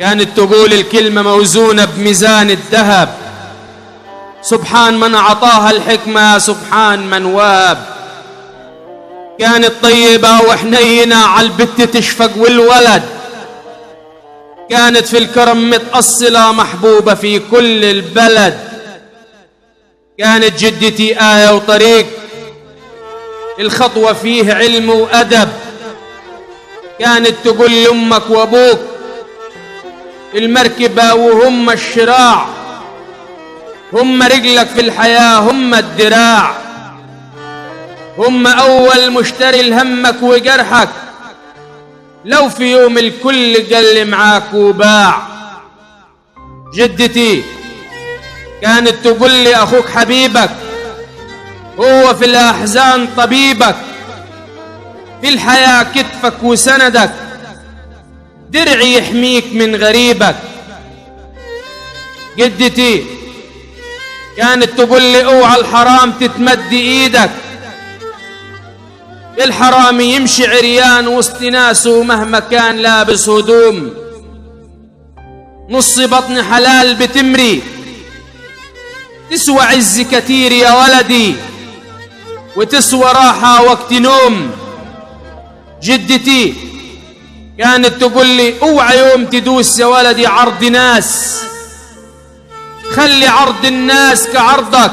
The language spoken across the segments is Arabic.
كانت تقول الكلمة موزونة بميزان الذهب. سبحان من أعطاها الحكمة، سبحان من وهب. كانت طيبة وحنينة على البت تشفق والولد. كانت في الكرم متأصلة محبوبة في كل البلد. كانت جدتي آية وطريق، الخطوة فيه علم وأدب. كانت تقول لأمك وأبوك المركبة وهم الشراع، هم رجلك في الحياة، هم الدراع، هم أول مشتري لهمك وجرحك، لو في يوم الكل قل معاك وباع. جدتي كانت تقول لي أخوك حبيبك، هو في الأحزان طبيبك، في الحياة كتفك وسندك، درعي يحميك من غريبك. جدتي كانت تقول لي اوعى الحرام تتمد ايدك، الحرامي يمشي عريان وسط ناسه مهما كان لابس هدوم. نص بطن حلال بتمري، تسوى عز كتير يا ولدي، وتسوى راحة وقت نوم. جدتي كانت تقول لي اوعى يوم تدوس يا ولدي عرض ناس، خلي عرض الناس كعرضك،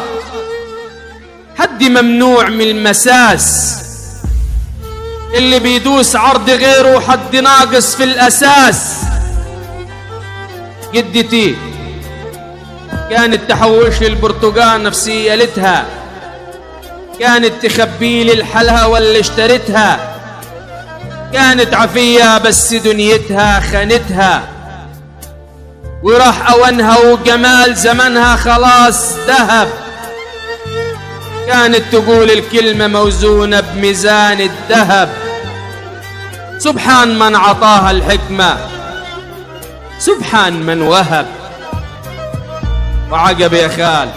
حد ممنوع من المساس، اللي بيدوس عرض غيره حد ناقص في الأساس. جدتي كانت تحوش لي البرتقال نفسيتها، كانت تخبي لي الحلاوة اللي اشتريتها، كانت عفية بس دنيتها خانتها، وراح أوانها وجمال زمنها خلاص ذهب. كانت تقول الكلمة موزونة بميزان الذهب. سبحان من عطاها الحكمة، سبحان من وهب. وعقب يا خال